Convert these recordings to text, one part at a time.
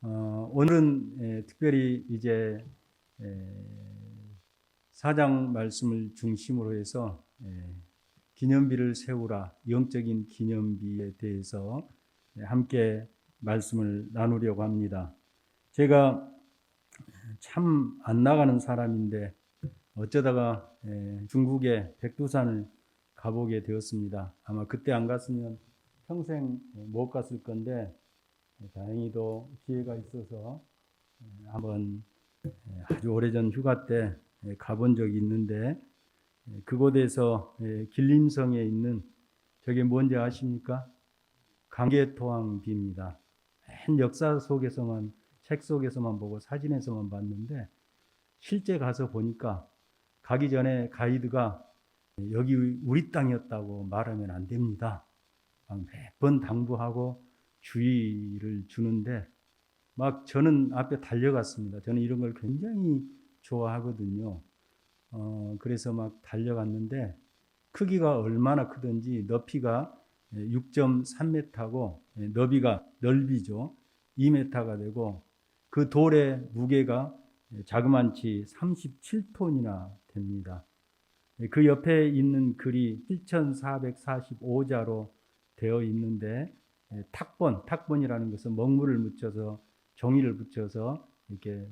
오늘은 특별히 이제 4장 말씀을 중심으로 해서 기념비를 세우라, 영적인 기념비에 대해서 함께 말씀을 나누려고 합니다. 제가 참 안 나가는 사람인데 어쩌다가 중국의 백두산을 가보게 되었습니다. 아마 그때 안 갔으면 평생 못 갔을 건데 다행히도 기회가 있어서 한번 아주 오래전 휴가 때 가본 적이 있는데, 그곳에서 길림성에 있는, 저게 뭔지 아십니까? 강계토항비입니다. 맨 역사 속에서만, 책 속에서만 보고 사진에서만 봤는데 실제 가서 보니까 가기 전에 가이드가 여기 우리 땅이었다고 말하면 안 됩니다. 몇 번 당부하고 주의를 주는데 막 저는 앞에 달려갔습니다. 저는 이런 걸 굉장히 좋아하거든요. 그래서 막 달려갔는데 크기가 얼마나 크든지 높이가 6.3m고 넓이죠 2m가 되고, 그 돌의 무게가 자그만치 37톤이나 됩니다. 그 옆에 있는 글이 7445자로 되어 있는데, 탁본이라는 것은 먹물을 묻혀서 종이를 붙여서 이렇게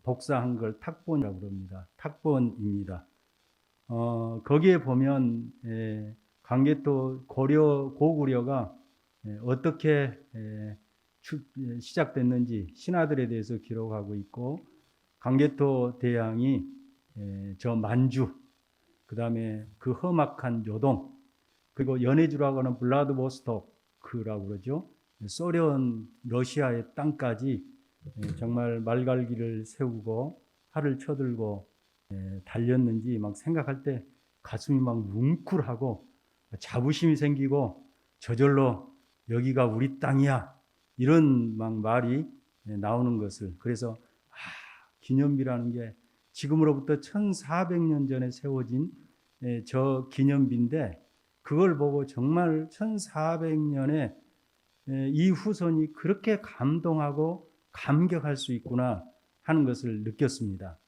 복사한 걸 탁본이라고 그럽니다. 탁본입니다. 거기에 보면 강계토 고구려가 어떻게 시작됐는지 신하들에 대해서 기록하고 있고, 강계토 대왕이 저 만주, 그 다음에 그 험악한 요동, 그리고 연해주라고 하는 블라드보스토크라고 그러죠. 소련, 러시아의 땅까지 정말 말갈기를 세우고 활을 쳐들고 달렸는지 막 생각할 때 가슴이 막 뭉클하고 자부심이 생기고, 저절로 여기가 우리 땅이야, 이런 막 말이 나오는 것을, 그래서 기념비라는 게 지금으로부터 1400년 전에 세워진 저 기념비인데, 그걸 보고 정말 1400년에 이 후손이 그렇게 감동하고 감격할 수 있구나 하는 것을 느꼈습니다.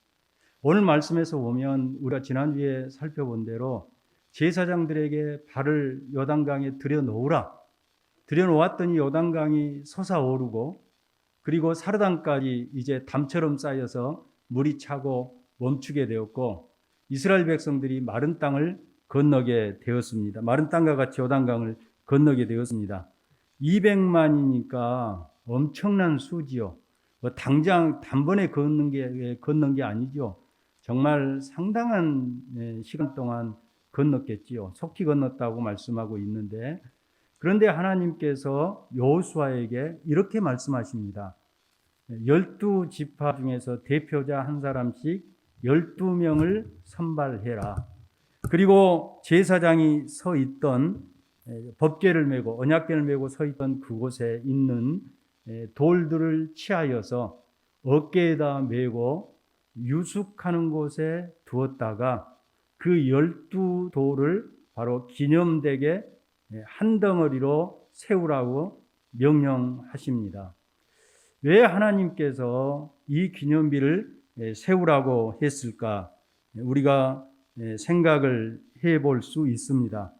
오늘 말씀에서 보면 우리가 지난주에 살펴본 대로 제사장들에게 발을 요단강에 들여놓았더니 요단강이 솟아오르고, 그리고 사르단까지 이제 담처럼 쌓여서 물이 차고 멈추게 되었고, 이스라엘 백성들이 마른 땅을 건너게 되었습니다. 마른 땅과 같이 요단강을 건너게 되었습니다. 200만이니까 엄청난 수지요. 당장 단번에 건넌 게 아니죠. 정말 상당한 시간 동안 건넜겠지요. 속히 건넜다고 말씀하고 있는데, 그런데 하나님께서 여호수아에게 이렇게 말씀하십니다. 12지파 중에서 대표자 한 사람씩 12명을 선발해라. 그리고 제사장이 서 있던, 법궤를 메고 언약궤를 메고 서 있던 그곳에 있는 돌들을 취하여서 어깨에다 메고 유숙하는 곳에 두었다가 그 12돌을 바로 기념되게 한 덩어리로 세우라고 명령하십니다. 왜 하나님께서 이 기념비를 세우라고 했을까? 우리가 생각을 해볼 수 있습니다.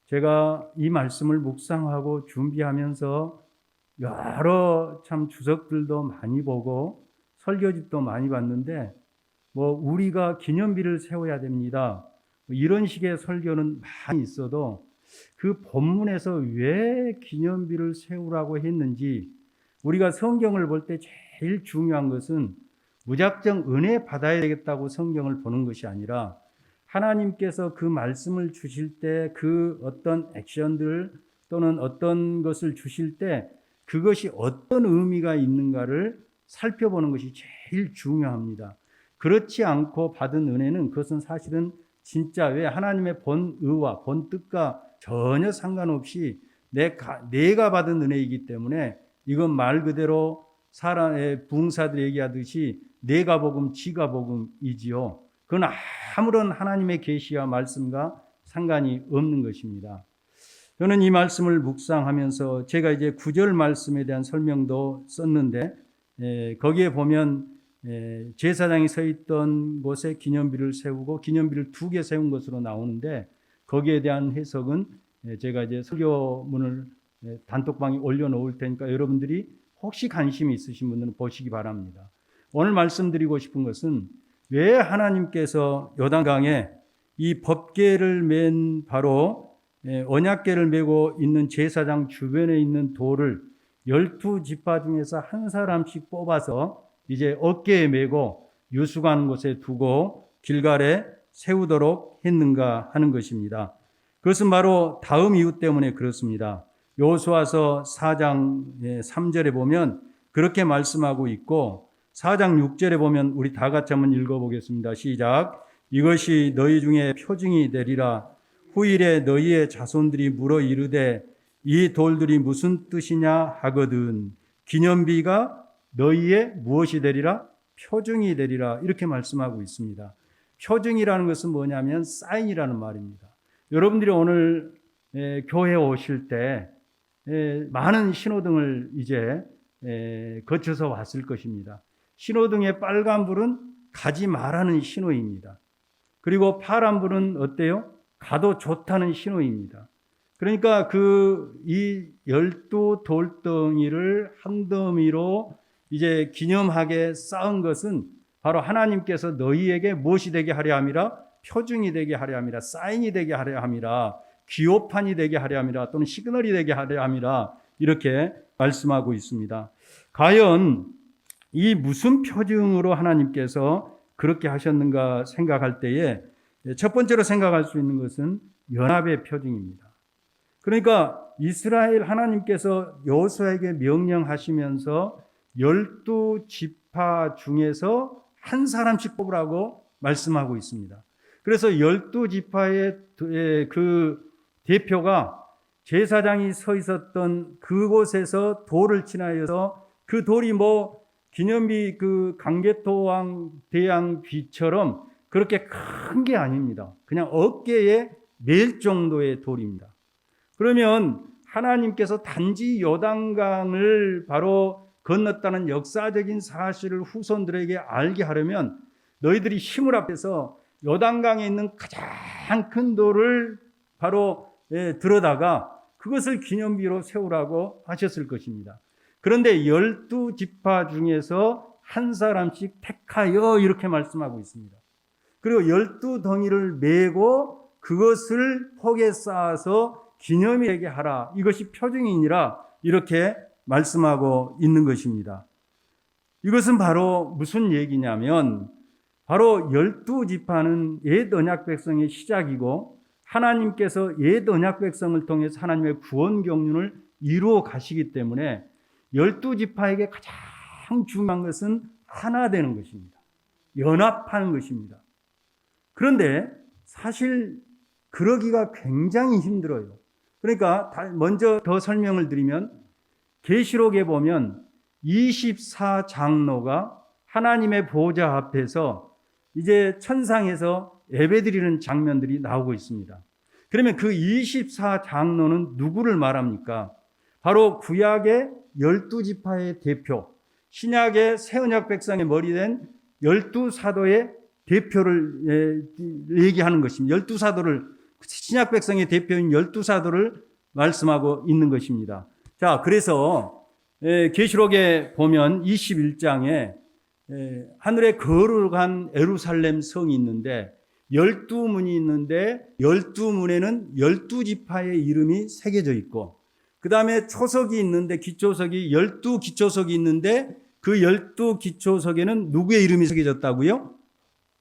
제가 이 말씀을 묵상하고 준비하면서 여러 참 주석들도 많이 보고 설교집도 많이 봤는데, 우리가 기념비를 세워야 됩니다, 이런 식의 설교는 많이 있어도 그 본문에서 왜 기념비를 세우라고 했는지, 우리가 성경을 볼 때 제일 중요한 것은 무작정 은혜 받아야 되겠다고 성경을 보는 것이 아니라, 하나님께서 그 말씀을 주실 때 그 어떤 액션들 또는 어떤 것을 주실 때 그것이 어떤 의미가 있는가를 살펴보는 것이 제일 중요합니다. 그렇지 않고 받은 은혜는 그것은 사실은 진짜 왜 하나님의 본의와 본뜻과 전혀 상관없이 내가 받은 은혜이기 때문에, 이건 말 그대로 사람의 부흥사들이 얘기하듯이 내가 복음 지가 복음이지요. 그건 아무런 하나님의 계시와 말씀과 상관이 없는 것입니다. 저는 이 말씀을 묵상하면서 제가 이제 9절 말씀에 대한 설명도 썼는데, 거기에 보면 제사장이 서 있던 곳에 기념비를 세우고 기념비를 2개 세운 것으로 나오는데 거기에 대한 해석은 제가 이제 설교문을 단톡방에 올려놓을 테니까 여러분들이 혹시 관심이 있으신 분들은 보시기 바랍니다. 오늘 말씀드리고 싶은 것은 왜 하나님께서 요단강에 이 법궤를 맨 바로 언약궤를 메고 있는 제사장 주변에 있는 돌을 12지파 중에서 한 사람씩 뽑아서 이제 어깨에 메고 유숙하는 곳에 두고 길갈에 세우도록 했는가 하는 것입니다. 그것은 바로 다음 이유 때문에 그렇습니다. 여호수아서 4장 3절에 보면 그렇게 말씀하고 있고 4장 6절에 보면 우리 다 같이 한번 읽어보겠습니다. 시작. 이것이 너희 중에 표징이 되리라. 후일에 너희의 자손들이 물어 이르되 이 돌들이 무슨 뜻이냐 하거든 기념비가 너희의 무엇이 되리라? 표징이 되리라. 이렇게 말씀하고 있습니다. 표징이라는 것은 뭐냐면 사인이라는 말입니다. 여러분들이 오늘 교회에 오실 때 많은 신호등을 이제 거쳐서 왔을 것입니다. 신호등의 빨간불은 가지 말라는 신호입니다. 그리고 파란불은 어때요? 가도 좋다는 신호입니다. 그러니까 이 12돌덩이를 한 더미로 이제 기념하게 쌓은 것은 바로 하나님께서 너희에게 무엇이 되게 하려 함이라? 표징이 되게 하려 함이라, 사인이 되게 하려 함이라, 기호판이 되게 하려 함이라, 또는 시그널이 되게 하려 함이라 이렇게 말씀하고 있습니다. 과연 이 무슨 표징으로 하나님께서 그렇게 하셨는가 생각할 때에 첫 번째로 생각할 수 있는 것은 연합의 표징입니다. 그러니까 이스라엘 하나님께서 여호수아에게 명령하시면서 12지파 중에서 한 사람씩 뽑으라고 말씀하고 있습니다. 그래서 12지파의 그 대표가 제사장이 서 있었던 그곳에서 돌을 친하여서 그 돌이 기념비 그 강개토왕 대양 비처럼 그렇게 큰 게 아닙니다. 그냥 어깨에 맬 정도의 돌입니다. 그러면 하나님께서 단지 요단강을 바로 건넜다는 역사적인 사실을 후손들에게 알게 하려면 너희들이 힘을 합해서 요단강에 있는 가장 큰 돌을 바로 들어다가 그것을 기념비로 세우라고 하셨을 것입니다. 그런데 12지파 중에서 한 사람씩 택하여 이렇게 말씀하고 있습니다. 그리고 12덩이를 메고 그것을 폭에 쌓아서 기념이 되게 하라. 이것이 표징이니라 이렇게 말씀하고 있는 것입니다. 이것은 바로 무슨 얘기냐면 바로 12지파는 옛 언약 백성의 시작이고 하나님께서 옛 언약 백성을 통해서 하나님의 구원 경륜을 이루어 가시기 때문에 12지파에게 가장 중요한 것은 하나 되는 것입니다. 연합하는 것입니다. 그런데 사실 그러기가 굉장히 힘들어요. 그러니까 먼저 더 설명을 드리면 계시록에 보면 24장로가 하나님의 보좌 앞에서 이제 천상에서 예배드리는 장면들이 나오고 있습니다. 그러면 그 24장로는 누구를 말합니까? 바로 구약의 12지파의 대표, 신약의 새언약 백성의 머리된 12사도의 대표를 얘기하는 것입니다. 12사도를, 신약 백성의 대표인 12사도를 말씀하고 있는 것입니다. 자, 그래서 계시록에 보면 21장에 하늘에 거룩한 예루살렘 성이 있는데 12문이 있는데 12문에는 12지파의 이름이 새겨져 있고 그 다음에 초석이 있는데 기초석이 12기초석이 있는데 그 12기초석에는 누구의 이름이 새겨졌다고요?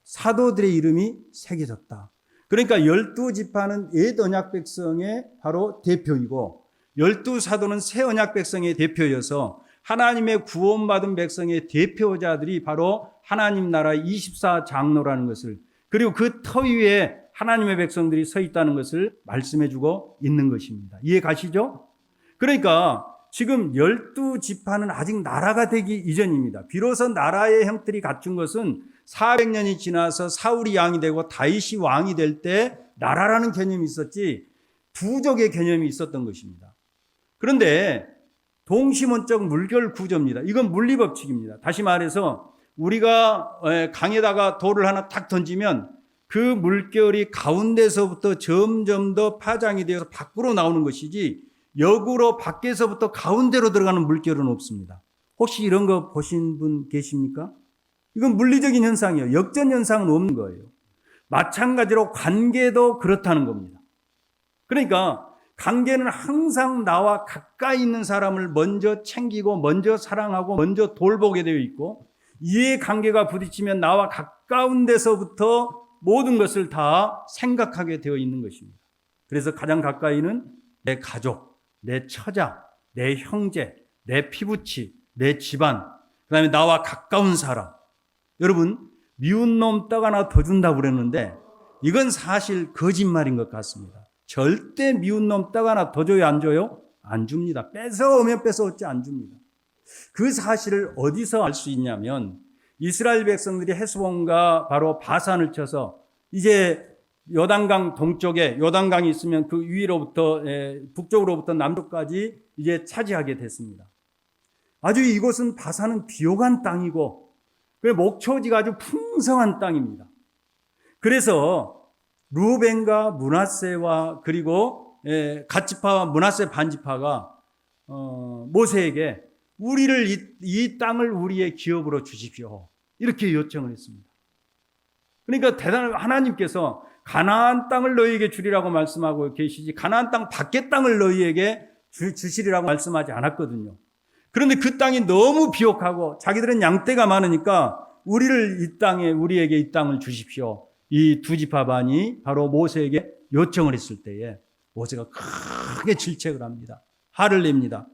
사도들의 이름이 새겨졌다. 그러니까 12지파는 옛 언약 백성의 바로 대표이고 12사도는 새 언약 백성의 대표여서 하나님의 구원받은 백성의 대표자들이 바로 하나님 나라의 24장로라는 것을 그리고 그 터 위에 하나님의 백성들이 서 있다는 것을 말씀해주고 있는 것입니다. 이해 가시죠? 그러니까 지금 12지파는 아직 나라가 되기 이전입니다. 비로소 나라의 형틀이 갖춘 것은 400년이 지나서 사울이 왕이 되고 다윗이 왕이 될 때 나라라는 개념이 있었지 부족의 개념이 있었던 것입니다. 그런데 동시몬적 물결 구조입니다. 이건 물리법칙입니다. 다시 말해서 우리가 강에다가 돌을 하나 탁 던지면 그 물결이 가운데서부터 점점 더 파장이 되어서 밖으로 나오는 것이지 역으로 밖에서부터 가운데로 들어가는 물결은 없습니다. 혹시 이런 거 보신 분 계십니까? 이건 물리적인 현상이에요. 역전 현상은 없는 거예요. 마찬가지로 관계도 그렇다는 겁니다. 그러니까 관계는 항상 나와 가까이 있는 사람을 먼저 챙기고 먼저 사랑하고 먼저 돌보게 되어 있고, 이의 관계가 부딪히면 나와 가까운 데서부터 모든 것을 다 생각하게 되어 있는 것입니다. 그래서 가장 가까이는 내 가족, 내 처자, 내 형제, 내 피부치, 내 집안, 그 다음에 나와 가까운 사람. 여러분, 미운 놈 떡 하나 더 준다고 그랬는데 이건 사실 거짓말인 것 같습니다. 절대 미운 놈 떡 하나 더 줘요, 안 줘요? 안 줍니다. 뺏어오면 뺏어오지 안 줍니다. 그 사실을 어디서 알 수 있냐면 이스라엘 백성들이 헤스본과 바로 바산을 쳐서 이제 요단강 동쪽에 요단강이 있으면 그 위로부터 북쪽으로부터 남쪽까지 이제 차지하게 됐습니다. 아주 이곳은 바산은 비옥한 땅이고 목초지가 아주 풍성한 땅입니다. 그래서 루벤과 므낫세와 그리고 갓지파와 므낫세 반지파가 모세에게 우리를 이 땅을 우리의 기업으로 주십시오. 이렇게 요청을 했습니다. 그러니까 대단한 하나님께서 가나안 땅을 너희에게 주리라고 말씀하고 계시지 가나안 땅 밖의 땅을 너희에게 주시리라고 말씀하지 않았거든요. 그런데 그 땅이 너무 비옥하고 자기들은 양떼가 많으니까 우리에게 이 땅을 주십시오. 이 두 지파 반이 바로 모세에게 요청을 했을 때에 모세가 크게 질책을 합니다. 화를 냅니다.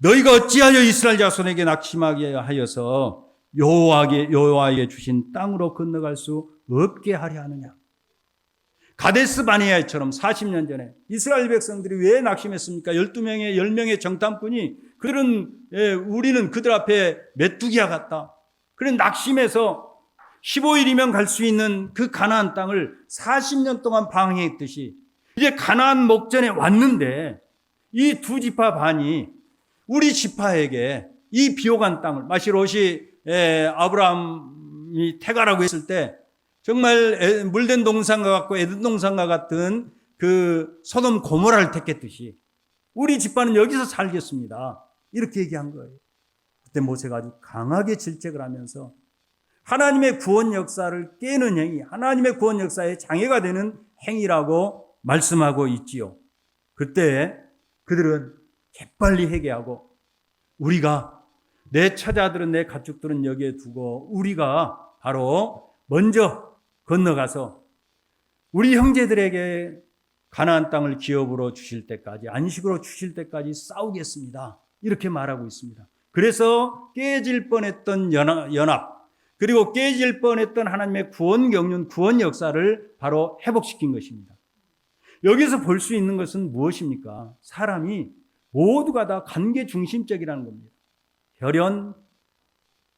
너희가 어찌하여 이스라엘 자손에게 낙심하게 하여서 여호와에게 주신 땅으로 건너갈 수 없게 하려 하느냐. 가데스 바네아처럼 40년 전에 이스라엘 백성들이 왜 낙심했습니까? 12명의 10명의 정탐꾼이 우리는 그들 앞에 메뚜기와 같다. 그런 낙심해서 15일이면 갈 수 있는 그 가나안 땅을 40년 동안 방해했듯이 이제 가나안 목전에 왔는데 이 두 지파 반이 우리 지파에게 이 비옥한 땅을 마치 롯이 아브라함이 태가라고 했을 때 정말 물된 동산과 같고 에덴 동산과 같은 그 소돔 고모라를 택했듯이 우리 집안은 여기서 살겠습니다. 이렇게 얘기한 거예요. 그때 모세가 아주 강하게 질책을 하면서 하나님의 구원 역사를 깨는 행위, 하나님의 구원 역사에 장애가 되는 행위라고 말씀하고 있지요. 그때 그들은 재빨리 회개하고 우리가 내 처자들은 내 가축들은 여기에 두고 우리가 바로 먼저 건너가서 우리 형제들에게 가나안 땅을 기업으로 주실 때까지 안식으로 주실 때까지 싸우겠습니다. 이렇게 말하고 있습니다. 그래서 깨질 뻔했던 연합 그리고 깨질 뻔했던 하나님의 구원 경륜 구원 역사를 바로 회복시킨 것입니다. 여기서 볼 수 있는 것은 무엇입니까? 사람이 모두가 다 관계 중심적이라는 겁니다. 혈연,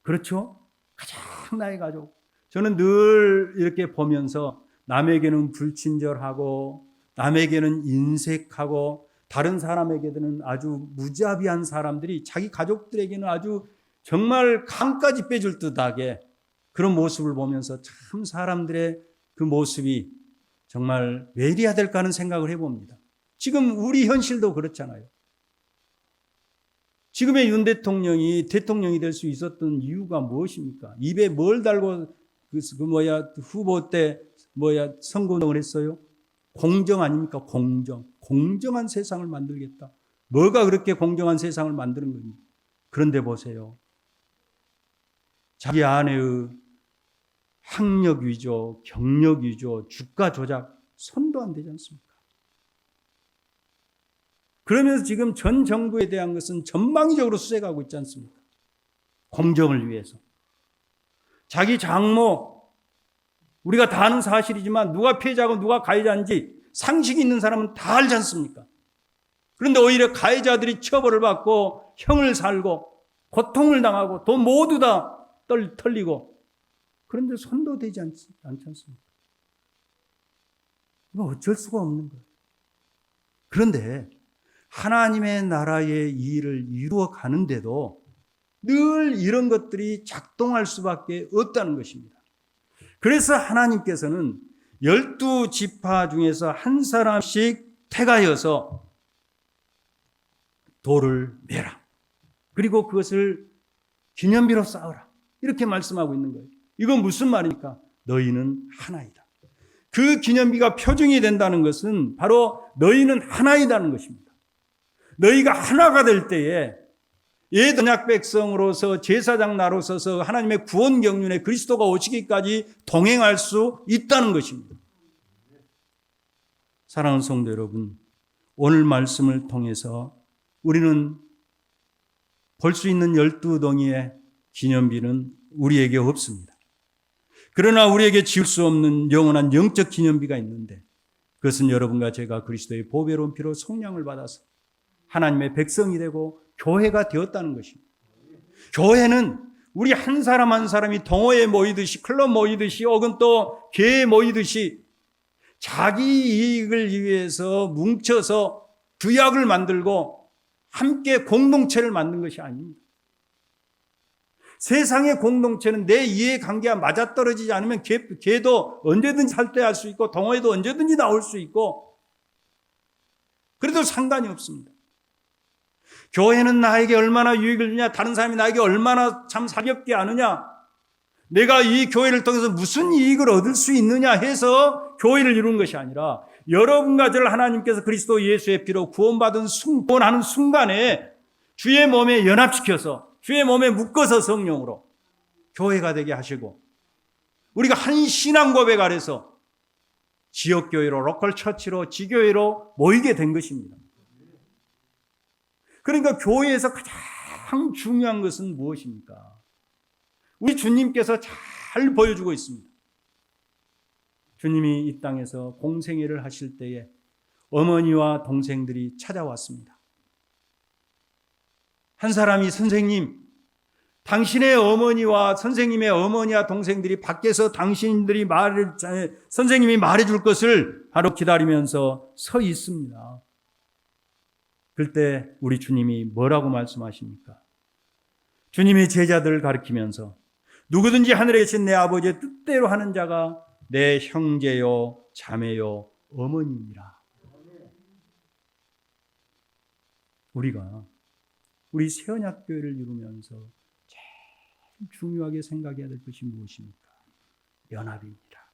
그렇죠? 가장 나의 가족. 저는 늘 이렇게 보면서 남에게는 불친절하고 남에게는 인색하고 다른 사람에게는 아주 무자비한 사람들이 자기 가족들에게는 아주 정말 강까지 빼줄 듯하게 그런 모습을 보면서 참 사람들의 그 모습이 정말 왜 이래야 될까 하는 생각을 해봅니다. 지금 우리 현실도 그렇잖아요. 지금의 윤 대통령이 될 수 있었던 이유가 무엇입니까? 입에 뭘 달고 후보 때 선거운동을 했어요? 공정 아닙니까? 공정한 세상을 만들겠다. 뭐가 그렇게 공정한 세상을 만드는 겁니까? 그런데 보세요. 자기 아내의 학력 위조, 경력 위조, 주가 조작 손도 안 되지 않습니까? 그러면서 지금 전 정부에 대한 것은 전방위적으로 수색하고 있지 않습니까? 공정을 위해서. 자기 장모, 우리가 다 아는 사실이지만 누가 피해자고 누가 가해자인지 상식이 있는 사람은 다 알지 않습니까? 그런데 오히려 가해자들이 처벌을 받고 형을 살고 고통을 당하고 돈 모두 다 털리고 그런데 손도 되지 않지 않습니까? 이거 어쩔 수가 없는 거예요. 그런데 하나님의 나라의 일을 이루어 가는데도 늘 이런 것들이 작동할 수밖에 없다는 것입니다. 그래서 하나님께서는 12지파 중에서 한 사람씩 택하여서 돌을 매라. 그리고 그것을 기념비로 쌓으라. 이렇게 말씀하고 있는 거예요. 이건 무슨 말입니까? 너희는 하나이다. 그 기념비가 표징이 된다는 것은 바로 너희는 하나이다는 것입니다. 너희가 하나가 될 때에 옛 언약 백성으로서 제사장 나로서서 하나님의 구원 경륜에 그리스도가 오시기까지 동행할 수 있다는 것입니다. 사랑하는 성도 여러분, 오늘 말씀을 통해서 우리는 볼 수 있는 12덩이의 기념비는 우리에게 없습니다. 그러나 우리에게 지울 수 없는 영원한 영적 기념비가 있는데 그것은 여러분과 제가 그리스도의 보배로운 피로 속량을 받아서 하나님의 백성이 되고 교회가 되었다는 것입니다. 교회는 우리 한 사람 한 사람이 동호회에 모이듯이 클럽 모이듯이 혹은 또 교회에 모이듯이 자기 이익을 위해서 뭉쳐서 규약을 만들고 함께 공동체를 만든 것이 아닙니다. 세상의 공동체는 내 이해관계와 맞아떨어지지 않으면 걔도 언제든지 살대할 수 있고 동호회도 언제든지 나올 수 있고 그래도 상관이 없습니다. 교회는 나에게 얼마나 유익을 주냐, 다른 사람이 나에게 얼마나 참 사겹게 아느냐, 내가 이 교회를 통해서 무슨 이익을 얻을 수 있느냐 해서 교회를 이루는 것이 아니라 여러분과 저를 하나님께서 그리스도 예수의 피로 구원하는 순간에 주의 몸에 연합시켜서 주의 몸에 묶어서 성령으로 교회가 되게 하시고 우리가 한 신앙 고백 아래서 지역교회로 로컬 처치로 지교회로 모이게 된 것입니다. 그러니까 교회에서 가장 중요한 것은 무엇입니까? 우리 주님께서 잘 보여주고 있습니다. 주님이 이 땅에서 공생애를 하실 때에 어머니와 동생들이 찾아왔습니다. 한 사람이 선생님, 당신의 어머니와 선생님의 어머니와 동생들이 밖에서 선생님이 말해줄 것을 바로 기다리면서 서 있습니다. 그때 우리 주님이 뭐라고 말씀하십니까? 주님이 제자들을 가리키면서 누구든지 하늘에 계신 내 아버지의 뜻대로 하는 자가 내 형제요 자매요 어머니니라. 우리가 우리 새언약교회를 이루면서 제일 중요하게 생각해야 될 것이 무엇입니까? 연합입니다.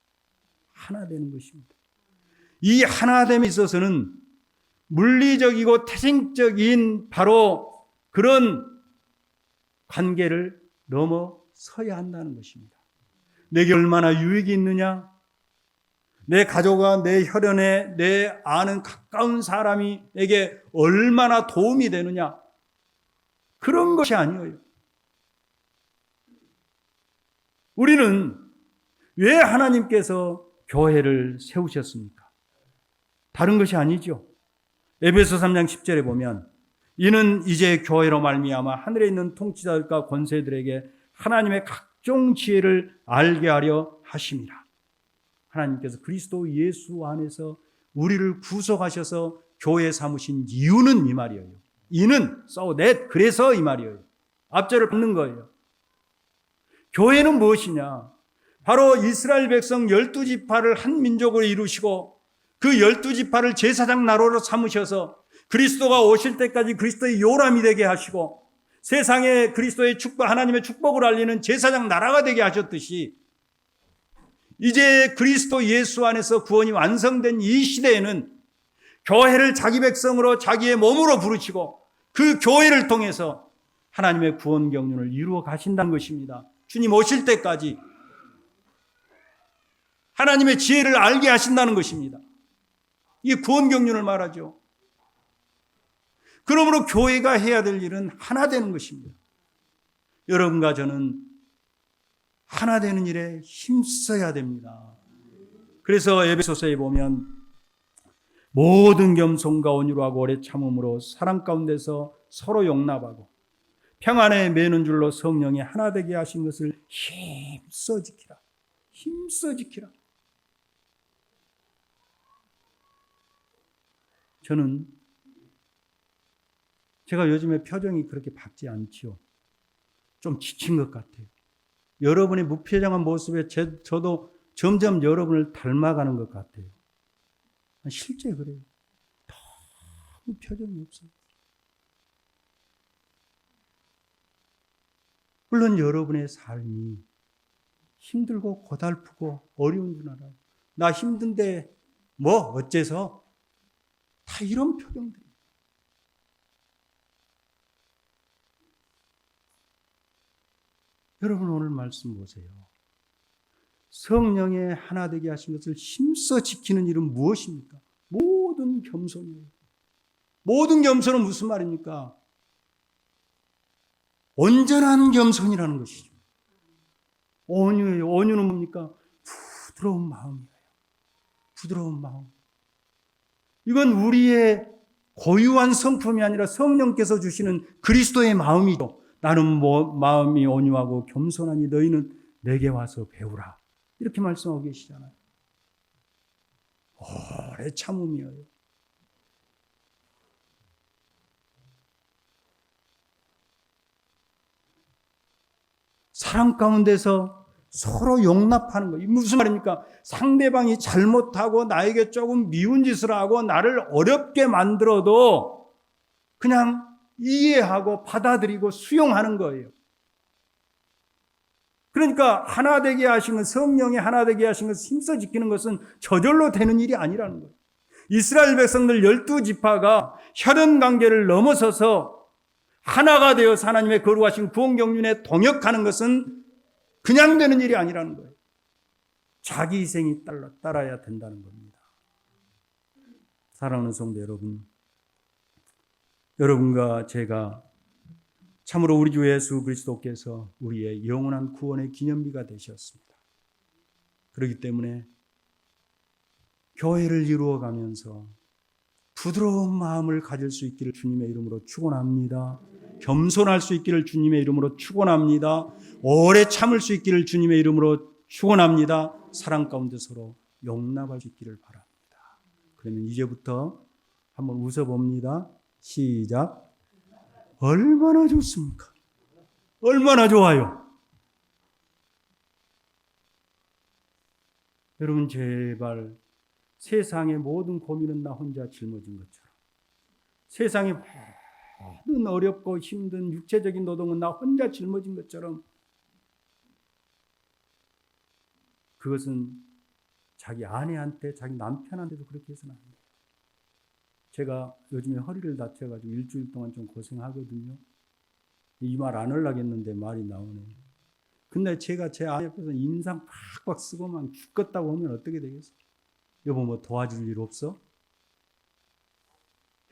하나 되는 것입니다. 이 하나됨에 있어서는 물리적이고 태생적인 바로 그런 관계를 넘어서야 한다는 것입니다. 내게 얼마나 유익이 있느냐? 내 가족과 내 혈연에 내 아는 가까운 사람에게 얼마나 도움이 되느냐? 그런 것이 아니에요. 우리는 왜 하나님께서 교회를 세우셨습니까? 다른 것이 아니죠. 에베소 3장 10절에 보면 이는 이제 교회로 말미암아 하늘에 있는 통치자들과 권세들에게 하나님의 각종 지혜를 알게 하려 하심이라. 하나님께서 그리스도 예수 안에서 우리를 구속하셔서 교회 삼으신 이유는 이 말이에요. 이는 so that 그래서 이 말이에요. 앞절을 받는 거예요. 교회는 무엇이냐? 바로 이스라엘 백성 12지파를 한 민족으로 이루시고 그 12지파를 제사장 나라로 삼으셔서 그리스도가 오실 때까지 그리스도의 요람이 되게 하시고 세상에 그리스도의 축복, 하나님의 축복을 알리는 제사장 나라가 되게 하셨듯이 이제 그리스도 예수 안에서 구원이 완성된 이 시대에는 교회를 자기 백성으로 자기의 몸으로 부르시고 그 교회를 통해서 하나님의 구원 경륜을 이루어 가신다는 것입니다. 주님 오실 때까지 하나님의 지혜를 알게 하신다는 것입니다. 이 구원 경륜을 말하죠. 그러므로 교회가 해야 될 일은 하나 되는 것입니다. 여러분과 저는 하나 되는 일에 힘써야 됩니다. 그래서 에베소서에 보면 모든 겸손과 온유로 하고 오래 참음으로 사랑 가운데서 서로 용납하고 평안에 매는 줄로 성령이 하나 되게 하신 것을 힘써 지키라. 힘써 지키라. 저는 제가 요즘에 표정이 그렇게 밝지 않지요. 좀 지친 것 같아요. 여러분의 무표정한 모습에 저도 점점 여러분을 닮아가는 것 같아요. 실제 그래요. 너무 표정이 없어요. 물론 여러분의 삶이 힘들고 고달프고 어려운 줄 알아요. 나 힘든데 뭐 어째서? 다 이런 표정들. 여러분 오늘 말씀 보세요. 성령의 하나 되게 하신 것을 힘써 지키는 일은 무엇입니까? 모든 겸손이에요. 모든 겸손은 무슨 말입니까? 온전한 겸손이라는 것이죠. 온유예요. 온유는 뭡니까? 부드러운 마음이에요. 부드러운 마음. 이건 우리의 고유한 성품이 아니라 성령께서 주시는 그리스도의 마음이죠. 나는 마음이 온유하고 겸손하니 너희는 내게 와서 배우라. 이렇게 말씀하고 계시잖아요. 오래 참음이에요. 사랑 가운데서 서로 용납하는 거예요. 무슨 말입니까? 상대방이 잘못하고 나에게 조금 미운 짓을 하고 나를 어렵게 만들어도 그냥 이해하고 받아들이고 수용하는 거예요. 그러니까 하나 되게 하신 것, 성령이 하나 되게 하신 것을 힘써 지키는 것은 저절로 되는 일이 아니라는 거예요. 이스라엘 백성들 12지파가 혈연 관계를 넘어서서 하나가 되어서 하나님의 거룩하신 구원 경륜에 동역하는 것은 그냥 되는 일이 아니라는 거예요. 자기 희생이 따라야 된다는 겁니다. 사랑하는 성도 여러분, 여러분과 제가 참으로 우리 주 예수 그리스도께서 우리의 영원한 구원의 기념비가 되셨습니다. 그렇기 때문에 교회를 이루어가면서 부드러운 마음을 가질 수 있기를 주님의 이름으로 축원합니다. 겸손할 수 있기를 주님의 이름으로 축원합니다. 오래 참을 수 있기를 주님의 이름으로 축원합니다. 사랑 가운데 서로 용납할 수 있기를 바랍니다. 그러면 이제부터 한번 웃어봅니다. 시작. 얼마나 좋습니까? 얼마나 좋아요. 여러분 제발 세상의 모든 고민은 나 혼자 짊어진 것처럼, 세상의 모든 어렵고 힘든 육체적인 노동은 나 혼자 짊어진 것처럼, 그것은 자기 아내한테, 자기 남편한테도 그렇게 해서는 안 돼요. 제가 요즘에 허리를 다쳐가지고 일주일 동안 좀 고생하거든요. 이 말 안 하려고 했는데 말이 나오네요. 근데 제가 제 아내 옆에서 인상 팍팍 쓰고만 죽겠다고 하면 어떻게 되겠어요? 여보 뭐 도와줄 일 없어?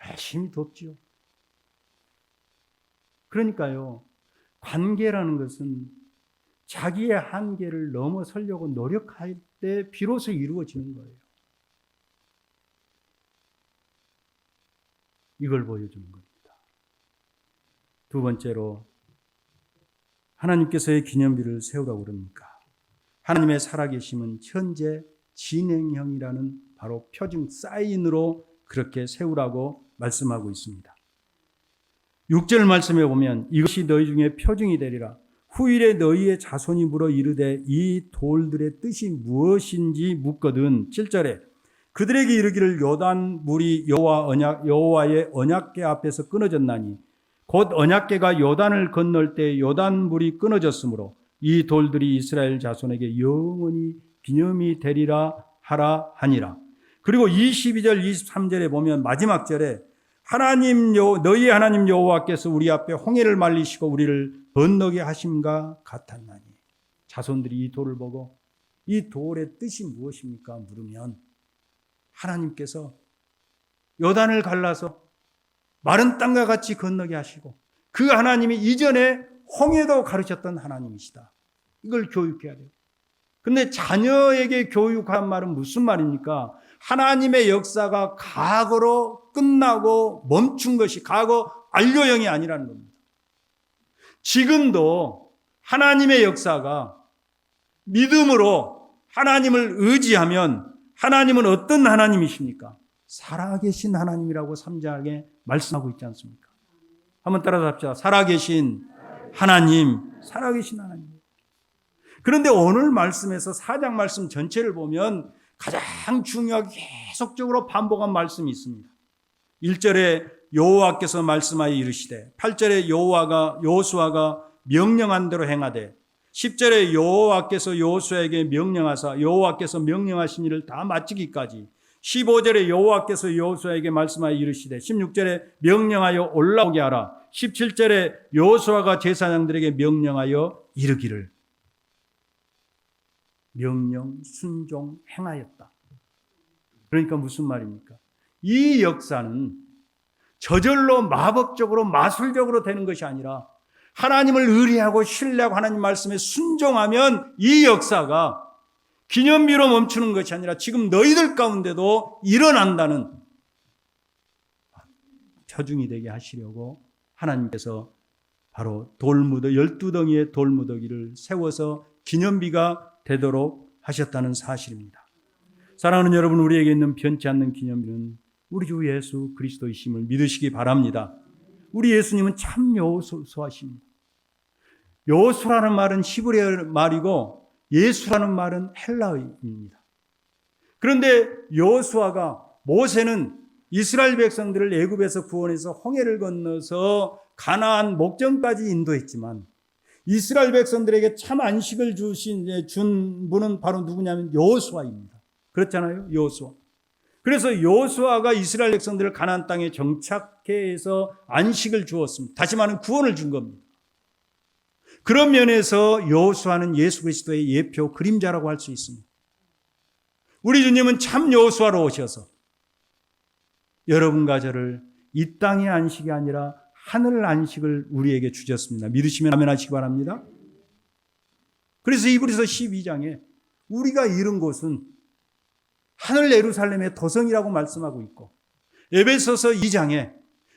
열심히 돕지요. 그러니까요, 관계라는 것은 자기의 한계를 넘어서려고 노력할 때 비로소 이루어지는 거예요. 이걸 보여주는 겁니다. 두 번째로 하나님께서의 기념비를 세우라고 그럽니까? 하나님의 살아계심은 현재 진행형이라는 바로 표징 사인으로 그렇게 세우라고 말씀하고 있습니다. 6절 말씀에 보면 이것이 너희 중에 표징이 되리라. 후일에 너희의 자손이 물어 이르되 이 돌들의 뜻이 무엇인지 묻거든. 7절에 그들에게 이르기를 요단 물이 여호와의 언약궤 앞에서 끊어졌나니 곧 언약궤가 요단을 건널 때 요단 물이 끊어졌으므로 이 돌들이 이스라엘 자손에게 영원히 기념이 되리라 하라 하니라. 그리고 22절 23절에 보면 마지막 절에 너희 하나님 여호와께서 우리 앞에 홍해를 말리시고 우리를 건너게 하심과 같았나니. 자손들이 이 돌을 보고 이 돌의 뜻이 무엇입니까? 물으면 하나님께서 요단을 갈라서 마른 땅과 같이 건너게 하시고 그 하나님이 이전에 홍해도 가르쳤던 하나님이시다. 이걸 교육해야 돼요. 근데 자녀에게 교육한 말은 무슨 말입니까? 하나님의 역사가 과거로 끝나고 멈춘 것이 과거 완료형이 아니라는 겁니다. 지금도 하나님의 역사가 믿음으로 하나님을 의지하면 하나님은 어떤 하나님이십니까? 살아계신 하나님이라고 3장에 말씀하고 있지 않습니까? 한번 따라서 합시다. 살아계신 하나님, 살아계신 하나님. 그런데 오늘 말씀에서 4장 말씀 전체를 보면 가장 중요하게 계속적으로 반복한 말씀이 있습니다. 1절에 여호와께서 말씀하여 이르시되, 8절에 여호수아가 명령한 대로 행하되, 10절에 여호와께서 여호수아에게 명령하사 여호와께서 명령하신 일을 다 마치기까지, 15절에 여호와께서 여호수아에게 말씀하여 이르시되, 16절에 명령하여 올라오게 하라, 17절에 여호수아가 제사장들에게 명령하여 이르기를. 명령, 순종, 행하였다. 그러니까 무슨 말입니까? 이 역사는 저절로 마법적으로 마술적으로 되는 것이 아니라 하나님을 의뢰하고 신뢰하고 하나님 말씀에 순종하면 이 역사가 기념비로 멈추는 것이 아니라 지금 너희들 가운데도 일어난다는 표중이 되게 하시려고 하나님께서 바로 12덩이의 돌무더기를 세워서 기념비가 되도록 하셨다는 사실입니다. 사랑하는 여러분, 우리에게 있는 변치 않는 기념비는 우리 주 예수 그리스도이심을 믿으시기 바랍니다. 우리 예수님은 참 여호수아십니다. 여호수라는 말은 히브리어 말이고 예수라는 말은 헬라어입니다. 그런데 여호수아가, 모세는 이스라엘 백성들을 애굽에서 구원해서 홍해를 건너서 가나안 목전까지 인도했지만 이스라엘 백성들에게 참 안식을 준 분은 바로 누구냐면 여호수아입니다. 그렇잖아요, 여호수아. 그래서 여호수아가 이스라엘 백성들을 가나안 땅에 정착해 해서 안식을 주었습니다. 다시 말하면 구원을 준 겁니다. 그런 면에서 여호수아는 예수 그리스도의 예표, 그림자라고 할 수 있습니다. 우리 주님은 참 여호수아로 오셔서 여러분과 저를 이 땅의 안식이 아니라 하늘 안식을 우리에게 주셨습니다. 믿으시면 아멘 하시기 바랍니다. 그래서 이브리서 12장에 우리가 이른 곳은 하늘 예루살렘의 도성이라고 말씀하고 있고, 에베소서 2장에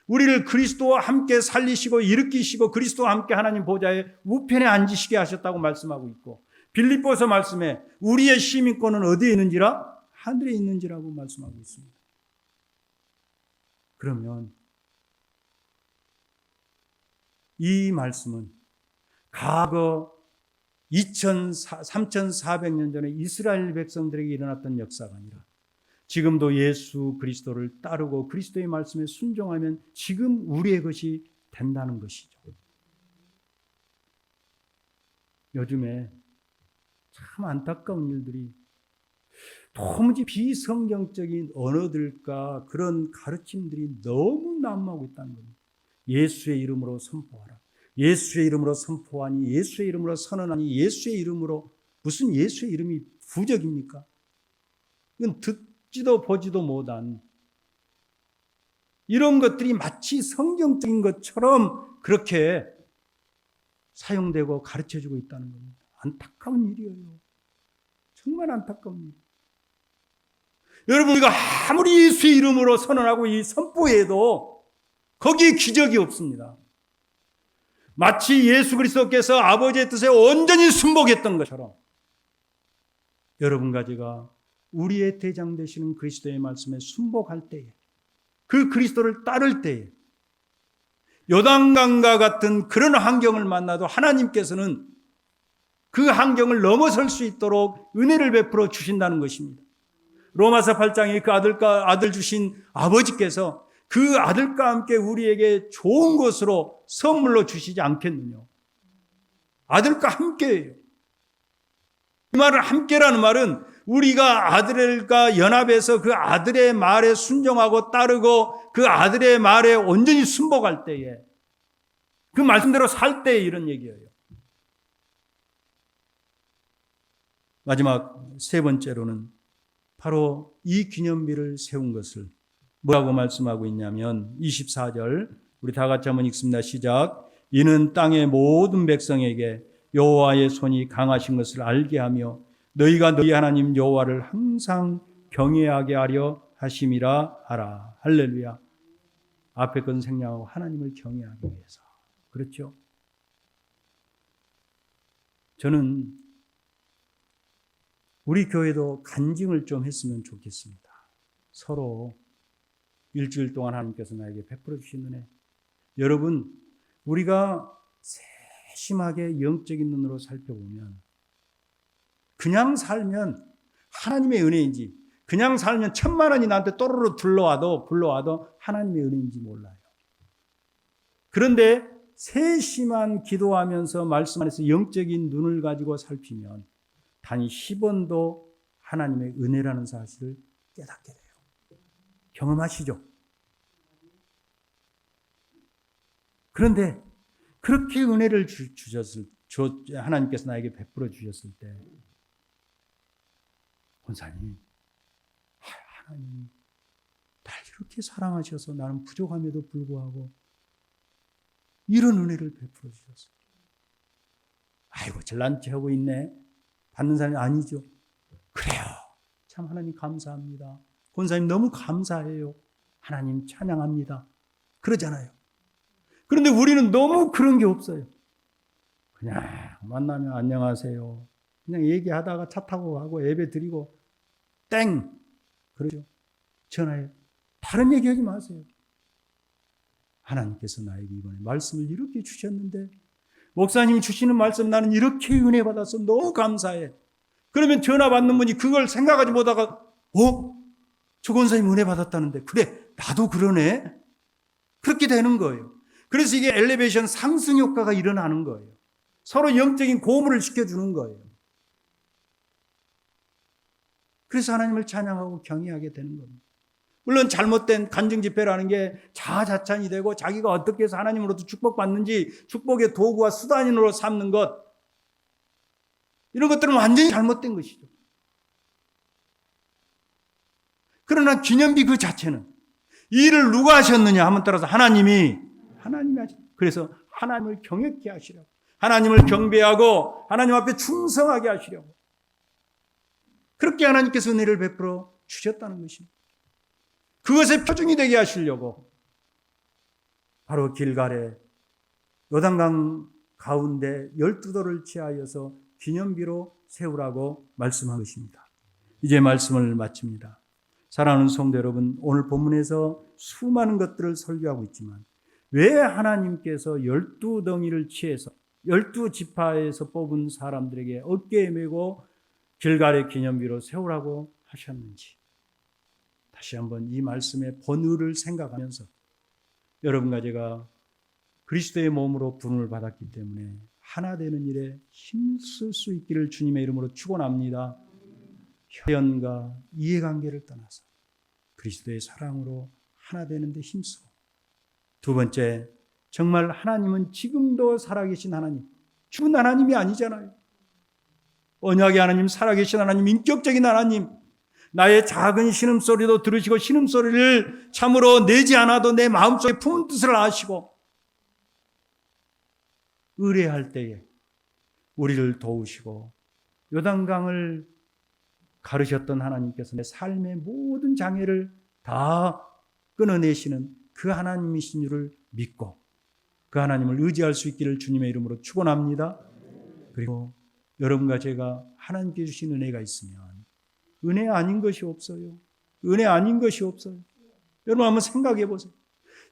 우리를 그리스도와 함께 살리시고 일으키시고 그리스도와 함께 하나님 보좌에 우편에 앉으시게 하셨다고 말씀하고 있고, 빌립보서 말씀에 우리의 시민권은 어디에 있는지라? 하늘에 있는지라고 말씀하고 있습니다. 그러면 이 말씀은 과거 3,400년 전에 이스라엘 백성들에게 일어났던 역사가 아니라 지금도 예수 그리스도를 따르고 그리스도의 말씀에 순종하면 지금 우리의 것이 된다는 것이죠. 요즘에 참 안타까운 일들이 도무지 비성경적인 언어들과 그런 가르침들이 너무 난무하고 있다는 겁니다. 예수의 이름으로 선포하라. 예수의 이름으로 선포하니, 예수의 이름으로 선언하니, 예수의 이름으로. 무슨 예수의 이름이 부적입니까? 이건 듣지도 보지도 못한 이런 것들이 마치 성경적인 것처럼 그렇게 사용되고 가르쳐주고 있다는 겁니다. 안타까운 일이에요. 정말 안타까운 일. 여러분, 우리가 아무리 예수의 이름으로 선언하고 이 선포해도 거기에 기적이 없습니다. 마치 예수 그리스도께서 아버지의 뜻에 온전히 순복했던 것처럼 여러분과 제가 우리의 대장 되시는 그리스도의 말씀에 순복할 때에, 그 그리스도를 따를 때에 요단강과 같은 그런 환경을 만나도 하나님께서는 그 환경을 넘어설 수 있도록 은혜를 베풀어 주신다는 것입니다. 로마서 8장에 그 아들 주신 아버지께서 그 아들과 함께 우리에게 좋은 것으로 선물로 주시지 않겠느냐. 아들과 함께예요. 이 말은 함께라는 말은 우리가 아들과 연합해서 그 아들의 말에 순종하고 따르고 그 아들의 말에 온전히 순복할 때에, 그 말씀대로 살 때에 이런 얘기예요. 마지막 세 번째로는 바로 이 기념비를 세운 것을 뭐라고 말씀하고 있냐면 24절, 우리 다 같이 한번 읽습니다. 시작. 이는 땅의 모든 백성에게 여호와의 손이 강하신 것을 알게 하며 너희가 너희 하나님 여호와를 항상 경외하게 하려 하심이라 하라. 할렐루야. 앞에 건 생략하고 하나님을 경외하기 위해서. 그렇죠? 저는 우리 교회도 간증을 좀 했으면 좋겠습니다. 서로 일주일 동안 하나님께서 나에게 베풀어 주신 은혜, 여러분, 우리가 세심하게 영적인 눈으로 살펴보면 그냥 살면 하나님의 은혜인지, 그냥 살면 1,000,000원이 나한테 또르르 불러와도 하나님의 은혜인지 몰라요. 그런데 세심한 기도하면서 말씀 안에서 영적인 눈을 가지고 살피면 단 10원도 하나님의 은혜라는 사실을 깨닫게 돼요. 경험하시죠? 그런데 그렇게 은혜를 하나님께서 나에게 베풀어 주셨을 때, 권사님, 하나님 날 이렇게 사랑하셔서 나는 부족함에도 불구하고 이런 은혜를 베풀어 주셨어요. 아이고, 잘난 체 하고 있네. 받는 사람이 아니죠. 그래요. 참 하나님 감사합니다. 권사님 너무 감사해요. 하나님 찬양합니다. 그러잖아요. 그런데 우리는 너무 그런 게 없어요. 그냥 만나면 안녕하세요. 그냥 얘기하다가 차 타고 가고 예배 드리고 땡. 그러죠. 전화해. 다른 얘기하지 마세요. 하나님께서 나에게 이번에 말씀을 이렇게 주셨는데, 목사님이 주시는 말씀 나는 이렇게 은혜 받아서 너무 감사해. 그러면 전화 받는 분이 그걸 생각하지 못하다가 저 권사님 은혜 받았다는데, 그래 나도 그러네. 그렇게 되는 거예요. 그래서 이게 엘리베이션 상승 효과가 일어나는 거예요. 서로 영적인 고물을 시켜주는 거예요. 그래서 하나님을 찬양하고 경외하게 되는 겁니다. 물론 잘못된 간증 집회라는 게 자아자찬이 되고 자기가 어떻게 해서 하나님으로부터 축복받는지 축복의 도구와 수단으로 삼는 것, 이런 것들은 완전히 잘못된 것이죠. 그러나 기념비 그 자체는 이 일을 누가 하셨느냐 하면 따라서 하나님이 하셨어요. 그래서 하나님을 경외케 하시려고, 하나님을 경배하고 하나님 앞에 충성하게 하시려고, 그렇게 하나님께서 은혜를 베풀어 주셨다는 것입니다. 그것의 표준이 되게 하시려고 바로 길갈에 요단강 가운데 12돌을 취하여서 기념비로 세우라고 말씀한 것입니다. 이제 말씀을 마칩니다. 사랑하는 성도 여러분, 오늘 본문에서 수많은 것들을 설교하고 있지만 왜 하나님께서 12덩이를 취해서 12지파에서 뽑은 사람들에게 어깨에 메고 길갈의 기념비로 세우라고 하셨는지, 다시 한번 이 말씀의 본의를 생각하면서 여러분과 제가 그리스도의 몸으로 부름을 받았기 때문에 하나 되는 일에 힘쓸 수 있기를 주님의 이름으로 축원합니다. 혈연과 이해관계를 떠나서 그리스도의 사랑으로 하나 되는 데 힘쓰고, 두 번째, 정말 하나님은 지금도 살아계신 하나님, 죽은 하나님이 아니잖아요. 언약의 하나님, 살아계신 하나님, 인격적인 하나님, 나의 작은 신음소리도 들으시고 신음소리를 참으로 내지 않아도 내 마음속에 품은 뜻을 아시고 의뢰할 때에 우리를 도우시고 요단강을 가르셨던 하나님께서 내 삶의 모든 장애를 다 끊어내시는 그 하나님이신 줄을 믿고 그 하나님을 의지할 수 있기를 주님의 이름으로 축원합니다. 그리고 여러분과 제가 하나님께 주신 은혜가 있으면 은혜 아닌 것이 없어요. 은혜 아닌 것이 없어요. 여러분 한번 생각해 보세요.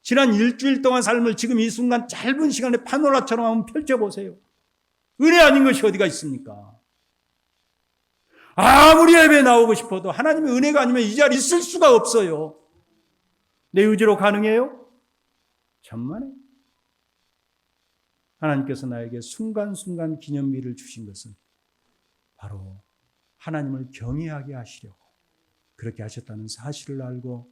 지난 일주일 동안 삶을 지금 이 순간 짧은 시간에 파노라처럼 한번 펼쳐보세요. 은혜 아닌 것이 어디가 있습니까? 아무리 예배에 나오고 싶어도 하나님의 은혜가 아니면 이 자리에 있을 수가 없어요. 내 의지로 가능해요? 천만에. 하나님께서 나에게 순간순간 기념비를 주신 것은 바로 하나님을 경외하게 하시려고 그렇게 하셨다는 사실을 알고,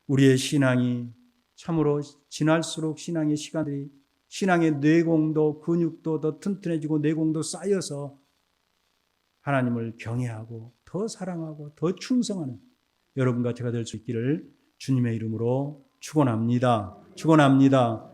우리의 신앙이 참으로 지날수록 신앙의 시간들이, 신앙의 뇌공도 근육도 더 튼튼해지고 내공도 쌓여서 하나님을 경외하고 더 사랑하고 더 충성하는 여러분과 제가 될 수 있기를 주님의 이름으로 축원합니다. 축원합니다.